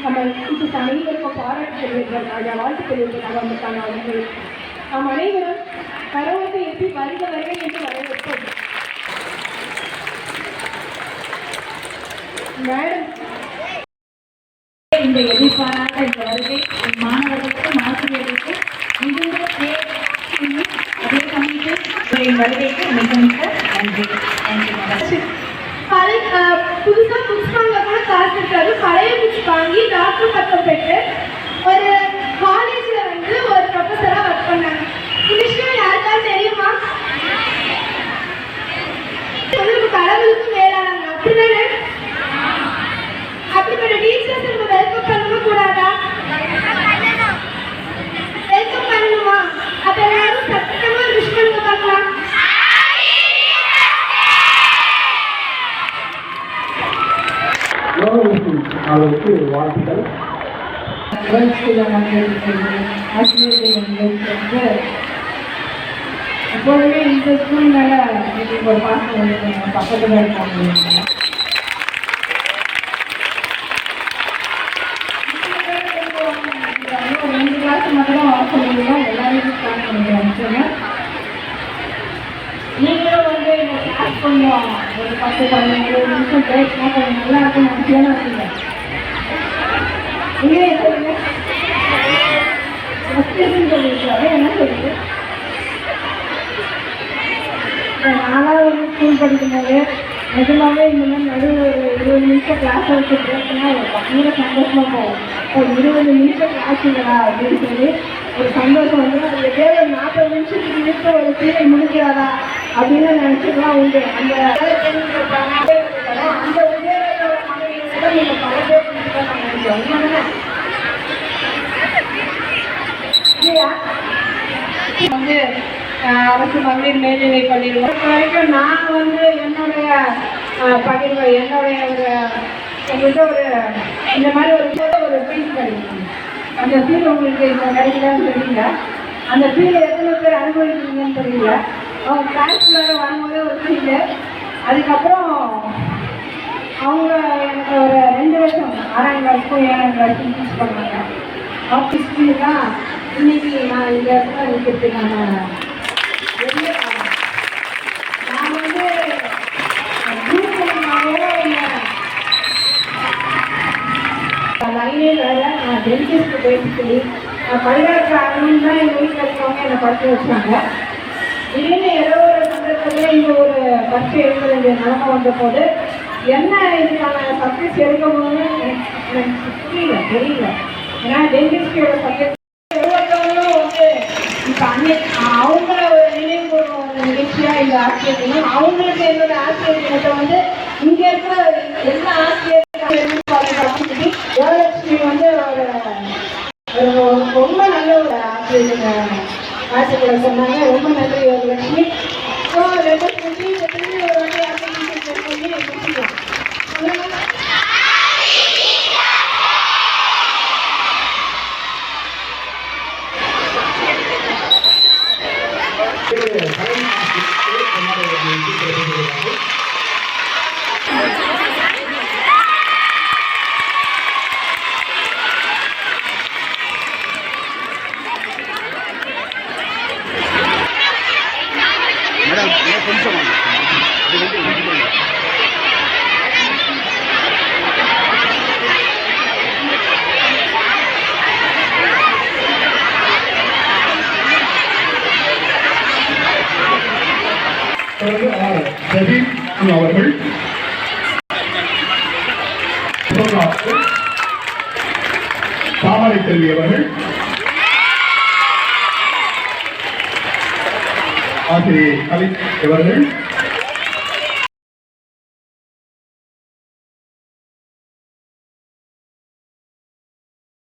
நம்ம இது அனைவருக்கும் பாராட்டு தெரிவிக்கிறதுக்காக வாழ்த்து தெரிவிக்கிறதுக்காக வந்திருக்காங்க. அவர்கள் நாம் அனைவரும் கரவத்தை எப்படி வருக வருக என்று வரவேற்போம். மேடம், இந்த எதிர்பாராத இந்த வருகை மாணவர்களுக்கும் ஆசிரியர்களுக்கும் மிகுந்த அதே சமயத்தில் வருகைக்கு மிக மிக நன்றி. புதுசா புக்ஸ் வாங்க கூட காசு இருக்காது. பழைய புக்ஸ் வாங்கி டாக்டர் பட்டம் பெற்று ஒரு காலேஜ்ல வந்து ஒரு ப்ரொஃபஸரா ஒர்க் பண்ணாங்க. இந்த விஷயம் யாருக்காவது தெரியுமா? கடவுளுக்கும் மேலானாங்க. அப்படிதானே? அப்படிப்பட்ட டீச்சர்ஸ் நம்ம வெல்கம் பண்ணணும் கூடாதா? வெல்கம் பண்ணணுமா? அப்ப எல்லாரும் சத்தமா ஒரு விஷயம் பார்க்கலாம். அவருக்கு வாழ்த்துக்கள். ஆசிரியர்கள் எப்போதுமே இந்த ஸ்கூல் மேலே ஒரு பாசம் வந்து பக்கத்தில் இருக்காங்க. ஒரு 2 கிளாஸ் மட்டும் வாசல் எல்லாரும் ஸ்டார்ட் பண்ணிக்கிறாங்க. நீங்களும் வந்து இந்த கிளாஸ் கொஞ்சம் ஒரு 10-15 நிமிஷம் பேசினா கொஞ்சம் நல்லா இருக்கும் நினைச்சேன்னு வச்சுங்க. நீங்களே சொல்லுங்க. சொல்லியிருக்காரு என்ன சொல்லுங்க. நாலாவது ஸ்கூல் படிக்கும்போது நிஜமாவே இந்த மாதிரி நடுவில் ஒரு 20 நிமிஷம் கிளாஸ் வச்சு பேசினா பயங்கர சந்தோஷமாக போகும். ஒரு 20 நிமிஷம் கிளாஸ் இல்லைடா அப்படின்னு சொல்லி ஒரு சந்தோஷம் வந்து அது எப்படியாவது ஒரு 40 நிமிஷத்துக்கு நிமிஷம் ஒரு சீரை முடிக்கிறாரா அப்படின்னு நினைச்சுக்கலாம் உண்டு. அந்த அந்த உயரோட மனைவியோட நீங்க பல பேர் நினைக்கிறோம் இல்லையா? வந்து அரசு மகளிர் மேல்நிலை பள்ளியில் வரைக்கும் நான் வந்து என்னுடைய பகிர்வு என்னுடைய எங்கள்கிட்ட ஒரு இந்த மாதிரி ஒரு ஃபீல் கிடைக்கும். அந்த ஃபீல் உங்களுக்கு இப்போ கிடைக்கலன்னு தெரியல. அந்த ஃபீல் எத்தனை பேர் அனுபவிக்கிறீங்கன்னு தெரியல. அவங்க கிளாஸ்ல வரும்போது ஒரு ஃபீல். அதுக்கப்புறம் அவங்க எனக்கு ஒரு 2 வருஷம் 6ஆம் கிளாஸுக்கும் 7ஆம் கிளாஸுக்கும் டீச் பண்ணாங்க. ஆஃபீஸ் ஃபீல் தான் இன்னைக்கு நான் இந்த இடத்துல நிற்கிறதுக்கான பெரிய காரணம். நான் வந்து லைனே வேறு. நான் டென்டிஸ்ட் பேசிக்கலி நான் பல்கலைக்கழக ஆகணும்னு தான் எங்கள் வீட்டில் இருக்கவங்க என்னை படிக்க வச்சாங்க. திடீர்னு ஏதோ ஒரு சந்தர்ப்பத்தில் இங்கே ஒரு பரீட்சை எழுத வேண்டிய நிலைமை வந்த போது என்ன இதுக்கான சப்ஜெக்ட்ஸ் எடுக்கணும்னு எனக்கு தெரியல. ஏன்னா டென்டிஸ்டோட சப்ஜெக்ட் ஒவ்வொருத்தவங்களும் வந்து இப்போ அவங்கள ஒரு நினைவு நிகழ்ச்சியாக இந்த ஆசிரியர்களும் அவங்களுக்கு என்னோட ஆசிரியர் தினத்தை வந்து இங்கே இருக்கிற எல்லா ஆசிரியர்களும் யோகலட்சுமி வந்து ஒரு ரொம்ப நல்ல ஒரு ஆசிரியர் ஆசிரியர்களை சொன்னாங்க. ரொம்ப நல்ல யோகலட்சுமி. ஸோ லெட்டர் சொல்லி திரும்பி ஒரு வாட்டி அப்ளிகேஷன் பண்ணி முடிச்சுக்கலாம். அவர்கள் தாமரை செல்வி அவர்கள் ஆசிரியர் கலை அவர்கள்